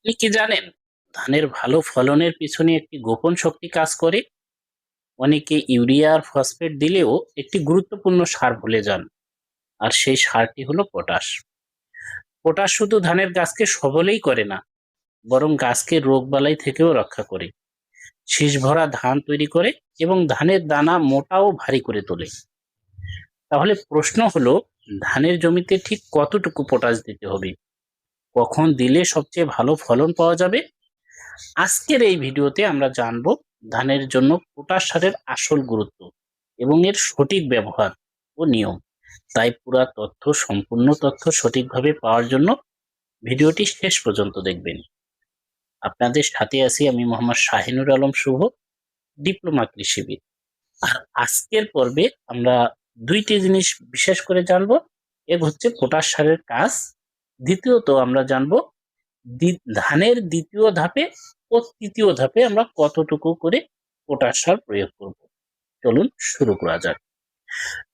আপনি কি জানেন ধানের ভালো ফলনের পিছনে একটি গোপন শক্তি কাজ করে? অনেকে ইউরিয়া আর ফসফেট দিলেও একটি গুরুত্বপূর্ণ সার ভুলে যান, আর সেই সারটি হলো পটাশ। পটাশ শুধু ধানের গাছকে সবলেই করে না, বরং গাছকে রোগবালাই থেকেও রক্ষা করে, শীষ ভরা ধান তৈরি করে এবং ধানের দানা মোটা ও ভারী করে তোলে। তাহলে প্রশ্ন হলো, ধানের জমিতে ঠিক কতটুকু পটাশ দিতে হবে, কখন দিলে সবচেয়ে ভালো ফলন পাওয়া যাবে? আজকের এই ভিডিওতে আমরা জানব ধানের জন্য পটাশ সারের আসল গুরুত্ব এবং এর সঠিক ব্যবহার ও নিয়ম। তাই পুরো সম্পূর্ণ তথ্য সঠিকভাবে পাওয়ার জন্য ভিডিওটি শেষ পর্যন্ত দেখবেন। আপনাদের সাথে আছি আমি মোহাম্মদ শাহিনুর আলম শুভ, ডিপ্লোমা কৃষিবিদ। আর আজকের পর্বে আমরা দুইটি জিনিস বিশেষ করে জানবো। এক হচ্ছে পটাশ সারের কাজ, দ্বিতীয়ত আমরা জানবো ধানের দ্বিতীয় ধাপে ও তৃতীয় ধাপে আমরা কতটুকু করে পটাশ সার প্রয়োগ করব। চলুন শুরু করা যাক।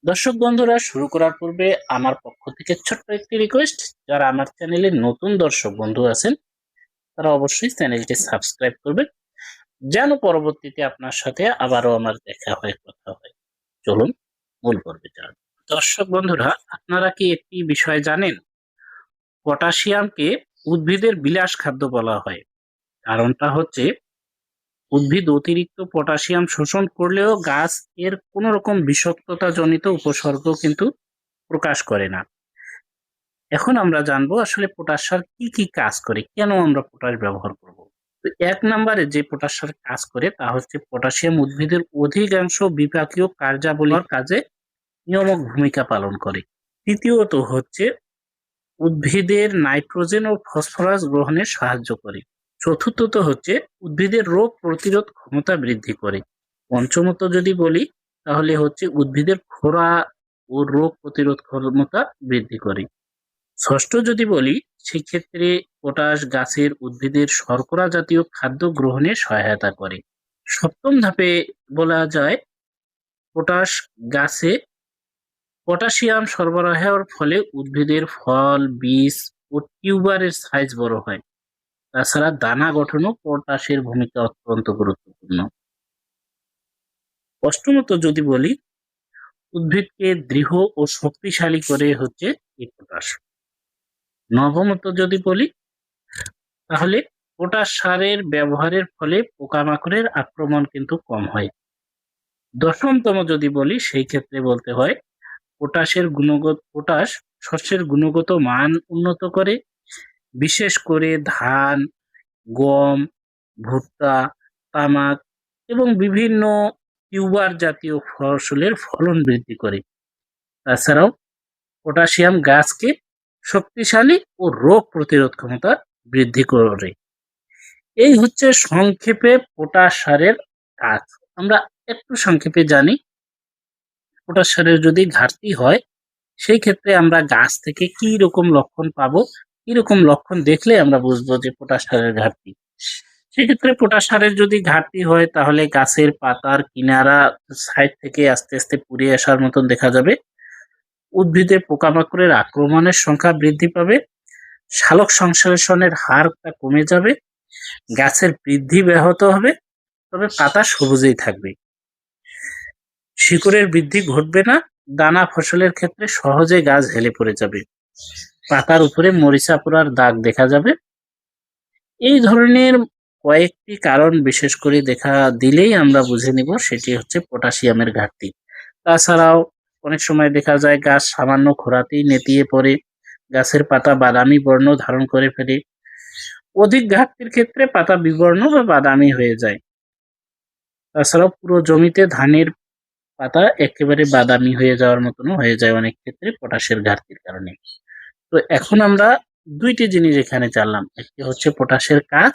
দর্শক বন্ধুরা, শুরু করার পূর্বে আমার পক্ষ থেকে ছোট্ট একটি রিকোয়েস্ট, যারা আমার চ্যানেলে নতুন দর্শক বন্ধু আছেন তারা অবশ্যই চ্যানেলটি সাবস্ক্রাইব করবেন, যেন পরবর্তীতে আপনার সাথে আবারও আমার দেখা হয়, কথা হয়। চলুন মূল পর্বে যান। দর্শক বন্ধুরা, আপনারা কি একটি বিষয় জানেন? পটাশিয়ামকে উদ্ভিদের বিলাস খাদ্য বলা হয়। কারণটা হচ্ছে, উদ্ভিদ অতিরিক্ত পটাশিয়াম শোষণ করলেও গাছ এর কোনো রকম বিষাক্ততা জনিত উপসর্গ কিন্তু প্রকাশ করে না। এখন আমরা জানবো আসলে পটাশ সার কি কি কাজ করে, কেন আমরা পটাশ ব্যবহার করব। তো এক নম্বরে যে পটাশ সার কাজ করে তা হচ্ছে, পটাশিয়াম উদ্ভিদের অধিকাংশ বিপাকীয় কার্যাবলীর কাজে নিয়ামক ভূমিকা পালন করে। তৃতীয়ত হচ্ছে, উদ্ভিদের নাইট্রোজেন ও ফসফরাস গ্রহণে সাহায্য করে। চতুর্থত হচ্ছে, উদ্ভিদের রোগ প্রতিরোধ ক্ষমতা বৃদ্ধি করে। পঞ্চমত যদি বলি তাহলে হচ্ছে, উদ্ভিদের খরা ও রোগ প্রতিরোধ ক্ষমতা বৃদ্ধি করে। ষষ্ঠ যদি বলি, সেক্ষেত্রে পটাশ গাছের উদ্ভিদের শর্করা জাতীয় খাদ্য গ্রহণে সহায়তা করে। সপ্তম ধাপে বলা যায়, পটাশ গাছে পটাশিয়াম সরবরাহের ফলে উদ্ভিদের ফল, বীজ ও টিউবারের সাইজ বড় হয়। তাছাড়া দানা গঠনও পটাশের ভূমিকা অত্যন্ত গুরুত্বপূর্ণ। অষ্টমত যদি বলি, উদ্ভিদকে দৃঢ় ও শক্তিশালী করে হচ্ছে এই পটাশ। নবমত যদি বলি তাহলে, পটাশ সারের ব্যবহারের ফলে পোকামাকড়ের আক্রমণ কিন্তু কম হয়। দশমতম যদি বলি সেই ক্ষেত্রে বলতে হয়, পটাশ শস্যের গুণগত মান উন্নত করে, বিশেষ করে ধান, গম, ভুট্টা, তামাক এবং বিভিন্ন টিউবার জাতীয় ফসলের ফলন বৃদ্ধি করে। তাছাড়াও পটাশিয়াম গাছকে শক্তিশালী ও রোগ প্রতিরোধ ক্ষমতা বৃদ্ধি করে। এই হচ্ছে সংক্ষেপে পটাশ সারের কাজ। আমরা একটু সংক্ষেপে জানি, পটাশ সারের যদি ঘাটতি হয় সেই ক্ষেত্রে আমরা গাছ থেকে কি রকম লক্ষণ পাবো, কি রকম লক্ষণ দেখলে আমরা বুঝবো যে পটাশ সারের ঘাটতি। সেক্ষেত্রে পটাশ সারের যদি ঘাটতি হয় তাহলে গাছের পাতার কিনারা সাইড থেকে আস্তে আস্তে পুড়ে আসার মতন দেখা যাবে। উদ্ভিদে পোকামাকড়ের আক্রমণের সংখ্যা বৃদ্ধি পাবে, সালোক সংশ্লেষণের হারটা কমে যাবে, গাছের বৃদ্ধি ব্যাহত হবে, তবে পাতা সবুজেই থাকবে। শিকড়ের বৃদ্ধি ঘটবে না, দানা ফসলের ক্ষেত্রে সহজে গাছ হেলে পড়ে যাবে, পাতার উপরে মরিচা পোড়ার দাগ দেখা যাবে। এই ধরনের কয়েকটি কারণ বিশেষ করে দেখা দিলেই আমরা বুঝে নিব সেটি হচ্ছে পটাশিয়ামের ঘাটতি। তাছাড়াও অনেক সময় দেখা যায় গাছ সামান্য খরাতেই নেতিয়ে পড়ে, গাছের পাতা বাদামি বর্ণ ধারণ করে ফেলে। অধিক ঘাটতির ক্ষেত্রে পাতা বিবর্ণ বা বাদামি হয়ে যায়। তাছাড়াও পুরো জমিতে ধানের পাতা একেবারে বাদামি হয়ে যাওয়ার মতনও হয়ে যায় অনেক ক্ষেত্রে পটাশের ঘাটতির কারণে। তো এখন আমরা দুইটি জিনিস এখানে জানলাম, একটি হচ্ছে পটাশের কাজ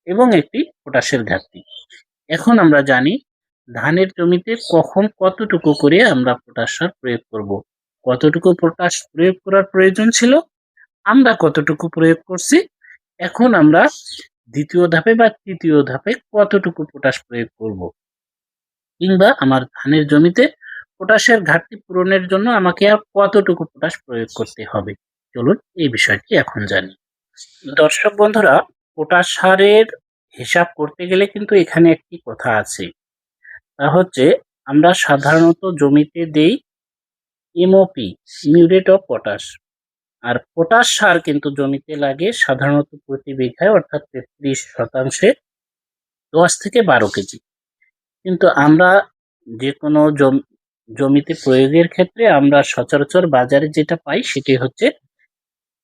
এবং একটি পটাশের ঘাটতি। এখন আমরা জানি ধানের জমিতে কখন কতটুকু করে আমরা পটাশ সার প্রয়োগ করব, কতটুকু পটাশ প্রয়োগ করার প্রয়োজন ছিল, আমরা কতটুকু প্রয়োগ করছি। এখন আমরা দ্বিতীয় ধাপে বা তৃতীয় ধাপে কতটুকু পটাশ প্রয়োগ করব, কিংবা আমার ধানের জমিতে পটাশের ঘাটতি পূরণের জন্য আমাকে আর কতটুকু পটাশ প্রয়োগ করতে হবে। চলুন এই বিষয়টি এখন জানি। দর্শক বন্ধুরা, পটাশ সারের হিসাব করতে গেলে কিন্তু এখানে একটি কথা আছে, তা হচ্ছে আমরা সাধারণত জমিতে দেই এমওপি, মিউরেট অফ পটাশ। আর পটাশ সার কিন্তু জমিতে লাগে সাধারণত প্রতি বিঘায় অর্থাৎ 33 শতাংশে 10 থেকে 12 কেজি। কিন্তু আমরা যে কোনো জমিতে প্রয়োগের ক্ষেত্রে আমরা সচরাচর বাজারে যেটা পাই সেটি হচ্ছে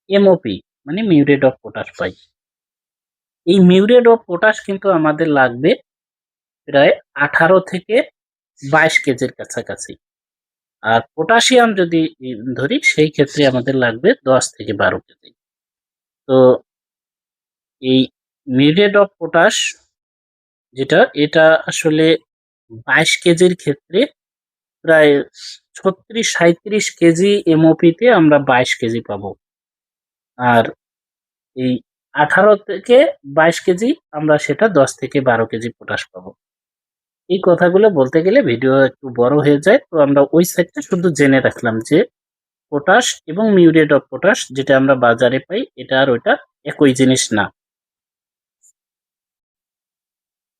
এমওপি, মানে মিউরেট অফ পটাশ পাই। এই মিউরেট অফ পটাশ কিন্তু আমাদের লাগবে প্রায় 18 থেকে 22 কেজির কাছাকাছি। আর পটাশিয়াম যদি ধরি সেই ক্ষেত্রে আমাদের লাগবে 10 থেকে 12 কেজি। তো এই মিউরেট অফ পটাশ এটা আসলে 22 কেজির ক্ষেত্রে প্রায় 36-37 কেজি এমওপিতে আমরা 22 কেজি পাবো। আর এই 18 থেকে 22 কেজি আমরা সেটা 10 থেকে 12 কেজি পটাশ পাবো। এই কথাগুলো বলতে গেলে ভিডিও একটু বড় হয়ে যায়, তো আমরা ওই সাইডটা শুধু জেনে রাখলাম যে পটাশ এবং মিউরেট অফ পটাশ যেটা আমরা বাজারে পাই এটা আর ওইটা একই জিনিস না।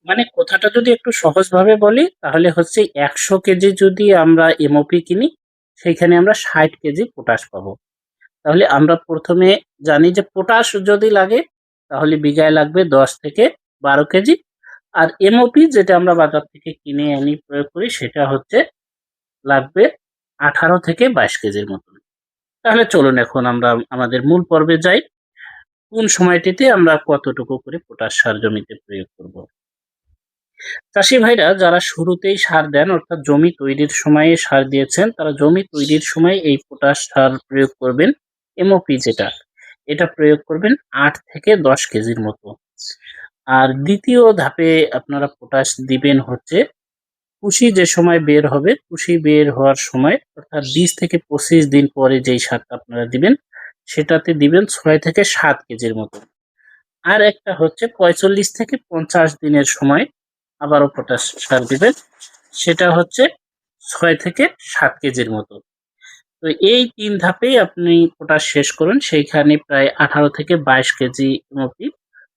মানে কথাটা যদি একটু সহজভাবে বলি তাহলে হচ্ছে 100 কেজি যদি আমরা এমওপি কিনি সেইখানে আমরা 60 কেজি পটাশ পাবো। তাহলে আমরা প্রথমে জানি যে পটাশ যদি লাগে তাহলে বিঘায় লাগবে 10 থেকে 12 কেজি। আর এমওপি যেটা আমরা বাজার থেকে কিনে আনি প্রয়োগ করি সেটা হচ্ছে লাগবে 18 থেকে 22 কেজির মতন। তাহলে চলুন এখন আমরা আমাদের মূল পর্বে যাই। কোন সময়টিতে আমরা কতটুকু করে পটাশ সার জমিতে প্রয়োগ করব। চাষি ভাইরা যারা শুরুতেই সার দেন অর্থাৎ জমি তৈরির সময়ে সার দিয়েছেন তারা জমি তৈরির সময় এই পটাশ সার প্রয়োগ করবেন। এমওপি যেটা এটা প্রয়োগ করবেন 8 থেকে 10 কেজির মতো। আর দ্বিতীয় ধাপে আপনারা পটাশ দিবেন হচ্ছে কুশি যে সময় বের হবে, কুশি বের হওয়ার সময় অর্থাৎ 20 থেকে 25 দিন পরে যেই সারটা আপনারা দিবেন সেটাতে দিবেন 6 থেকে 7 কেজির মতো। আর একটা হচ্ছে 45 থেকে 50 দিনের সময় আবারও পটাশ সার দিবেন, সেটা হচ্ছে 6 থেকে 7 কেজির মতো। তো এই 3 ধাপেই আপনি পটাশ শেষ করুন, সেইখানে প্রায় 18 থেকে 22 কেজি এমওপি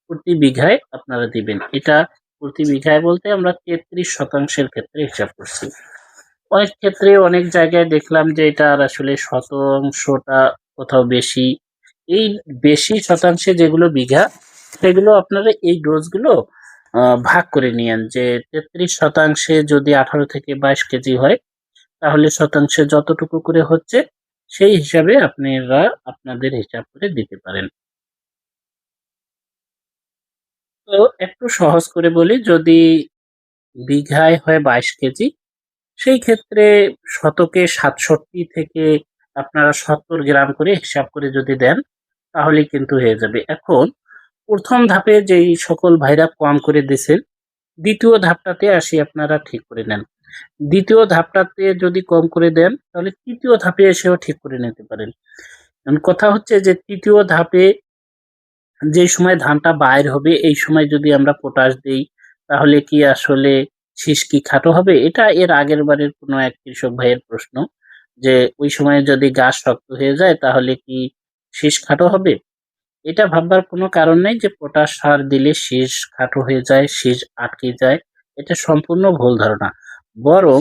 প্রতি বিঘায় আপনারা দিবেন। এটা প্রতি বিঘায় বলতে আমরা 33 শতাংশের ক্ষেত্রে হিসাব করছি। অনেক ক্ষেত্রে অনেক জায়গায় দেখলাম যে এটা আর আসলে শতাংশটা কোথাও বেশি। এই বেশি শতাংশে যেগুলো বিঘা সেগুলো আপনারা এই ডোজগুলো ভাগ করে নিয়েন যে 33 শতাংশে যদি 18 থেকে 22 কেজি হয় তাহলে শতাংশে যতটুকু করে হচ্ছে সেই হিসাবে আপনারা আপনাদের হিসাব করে দিতে পারেন। তো একটু সহজ করে বলি, যদি বিঘায় হয় 22 কেজি সেই ক্ষেত্রে শতকে 67 থেকে আপনারা 70 গ্রাম করে হিসাব করে যদি দেন তাহলে কিন্তু হয়ে যাবে। এখন প্রথম ধাপে যেই সকল ভাইরা কম করে দিছেন দ্বিতীয় ধাপটাতে আসি আপনারা ঠিক করে নেন। দ্বিতীয় ধাপটাতে যদি কম করে দেন তাহলে তৃতীয় ধাপে এসেও ঠিক করে নিতে পারেন। এখন কথা হচ্ছে যে তৃতীয় ধাপে যে সময় ধানটা বাইর হবে এই সময় যদি আমরা পটাশ দেই তাহলে কি আসলে শীষ কি খাটো হবে? এটা এর আগের বারের কোনো এক কৃষক ভাইয়ের প্রশ্ন যে ওই সময় যদি গাছ শক্ত হয়ে যায় তাহলে কি শীষ খাটো হবে? এটা ভাববার কোনো কারণ নেই যে পটাশ সার দিলে শীষ খাটো হয়ে যায়, শীষ আটকে যায়। এটা সম্পূর্ণ ভুল ধারণা। বরং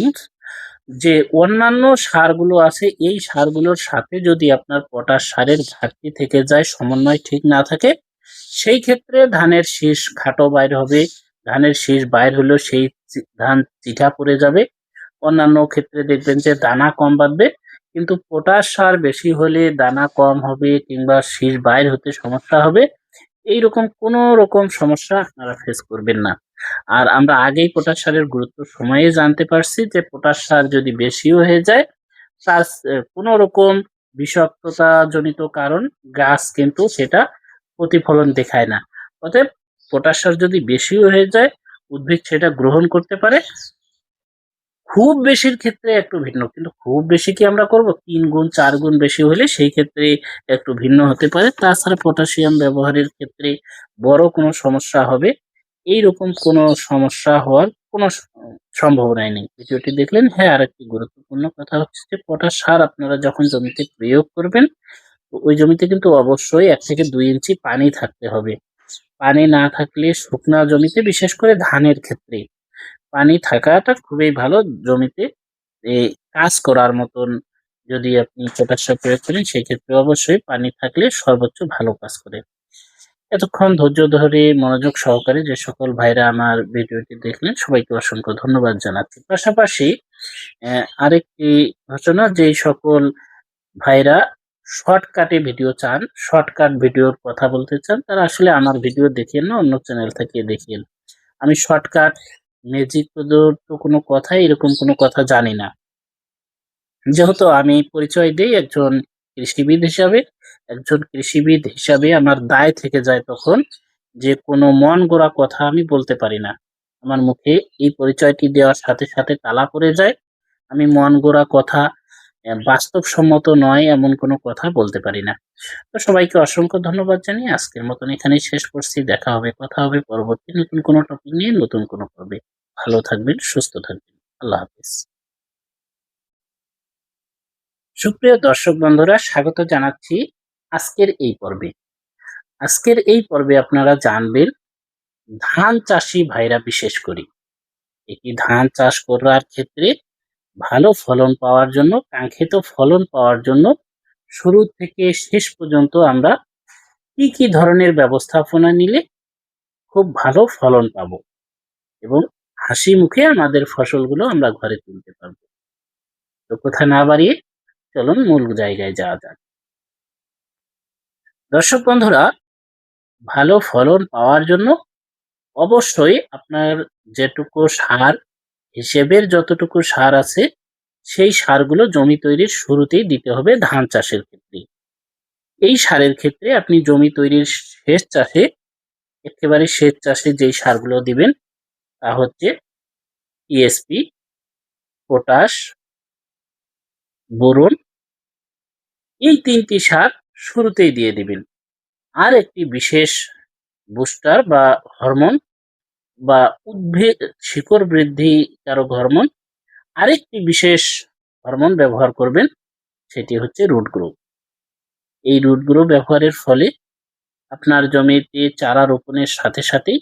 যে অন্যান্য সারগুলো আছে এই সারগুলোর সাথে যদি আপনার পটাশ সারের ঘাটতি থেকে যায়, সমন্বয় ঠিক না থাকে, সেই ক্ষেত্রে ধানের শীষ খাটো বাইর হবে। ধানের শীষ বাইর হলেও সেই ধান চিঠা পড়ে যাবে। অন্যান্য ক্ষেত্রে দেখবেন যে দানা কম বাঁধবে। কিন্তু পটাশ সার বেশি হলে দানা কম হবে কিংবা শীষ বাইর হতে সমস্যা হবে। এইরকম কোনো রকম সমস্যা আপনারা ফেস করবেন না। আর আমরা আগেই পটাশ সারের গুরুত্ব সময়ে জানতে পারছি যে পটাশ সার যদি বেশিও হয়ে যায় তার কোনো রকম বিষাক্ততা জনিত কারণ গাছ কিন্তু সেটা প্রতিফলন দেখায় না। অতএব পটাশ সার যদি বেশিও হয়ে যায় উদ্ভিদ সেটা গ্রহণ করতে পারে। খুব বেশির ক্ষেত্রে একটু ভিন্ন, কিন্তু খুব বেশি কি আমরা করব? ৩ গুণ ৪ গুণ বেশি হলে সেই ক্ষেত্রে একটু ভিন্ন হতে পারে। তাছাড়া পটাশিয়াম ব্যবহারের ক্ষেত্রে বড় কোনো সমস্যা হবে এইরকম কোনো সমস্যা হওয়ার কোনো সম্ভাবনাই নেই। ভিডিওটি দেখলেন। হ্যাঁ, আরেকটি গুরুত্বপূর্ণ কথা হচ্ছে যে পটাশ সার আপনারা যখন জমিতে প্রয়োগ করবেন তো ওই জমিতে কিন্তু অবশ্যই ১ থেকে ২ ইঞ্চি পানি থাকতে হবে। পানি না থাকলে শুকনা জমিতে, বিশেষ করে ধানের ক্ষেত্রে পানি থাকাটা খুবই ভালো। জমিতে এই কাজ করার মতন যদি আপনি পটাশ সার প্রয়োগ করেন, সেক্ষেত্রে অবশ্যই পানি থাকলে সর্বোচ্চ ভালো কাজ করে। এতক্ষণ ধৈর্য ধরে মনোযোগ সহকারে যে সকল ভাইরা আমার ভিডিওটি দেখলেন, সবাইকে অসংখ্য ধন্যবাদ জানাচ্ছি। পাশাপাশি আরেকটি ঘোষণা, যেই সকল ভাইরা শর্টকাটে ভিডিও চান, শর্টকাট ভিডিওর কথা বলতে চান, তারা আসলে আমার ভিডিও দেখেন না, অন্য চ্যানেল থেকে দেখেন। আমি শর্টকাট ম্যাজিক প্রদত্ত কোনো কথা, এরকম কোনো কথা জানি না। যেহেতু আমি পরিচয় দেই একজন কৃষিবিদ হিসাবে, একজন কৃষিবিদ হিসাবে আমার দায় থেকে যায় তখন যে কোনো মন গড়া কথা আমি বলতে পারি না। আমার মুখে এই পরিচয়টি দেওয়ার সাথে সাথে তালা পড়ে যায়। আমি মন গড়া কথা, বাস্তবসম্মত নয় এমন কোনো কথা বলতে পারি না। তো সবাইকে অসংখ্য ধন্যবাদ জানিয়ে আজকের মতন এখানেই শেষ করছি। দেখা হবে, কথা হবে পরবর্তী নতুন কোনো টপিক নিয়ে, নতুন কোনো পর্বে। ভালো থাকবেন, সুস্থ থাকবেন। আল্লাহ হাফেজ। সুপ্রিয় দর্শক বন্ধুরা, স্বাগত জানাচ্ছি আজকের এই পর্বে। আজকের এই পর্বে আপনারা জানবেন ধান চাষি ভাইরা বিশেষ করে একটি ধান চাষ করার ক্ষেত্রে ভালো ফলন পাওয়ার জন্য, কাঙ্ক্ষিত ফলন পাওয়ার জন্য শুরু থেকে শেষ পর্যন্ত আমরা কি কি ধরনের ব্যবস্থাপনা নিলে খুব ভালো ফলন পাবো এবং হাসি মুখে আমাদের ফসলগুলো আমরা ঘরে তুলতে পারবো। তো কথা না বাড়িয়ে চলুন মূল জায়গায় যাওয়া যাক। দর্শক বন্ধুরা, ভালো ফলন পাওয়ার জন্য অবশ্যই আপনার যেটুকু সার, হিসেবের যতটুকু সার আছে, সেই সারগুলো জমি তৈরির শুরুতেই দিতে হবে ধান চাষের ক্ষেত্রে। এই সারের ক্ষেত্রে আপনি জমি তৈরির শেষ চাষে, একেবারে শেষ চাষে যেই সারগুলো দিবেন তা হচ্ছে টিএসপি, পটাশ, বোরন, এই ৩টি সার শুরুতেই দিয়ে দিবেন। আর একটি বিশেষ বুস্টার বা হরমোন বা উদ্ভিদ শিকড় বৃদ্ধিকারক হরমোন, আরেকটি বিশেষ হরমোন ব্যবহার করবেন, সেটি হচ্ছে রুট গ্রোথ। এই রুট গ্রোথ ব্যবহারের ফলে আপনার জমিতে চারা রোপণের সাথে সাথেই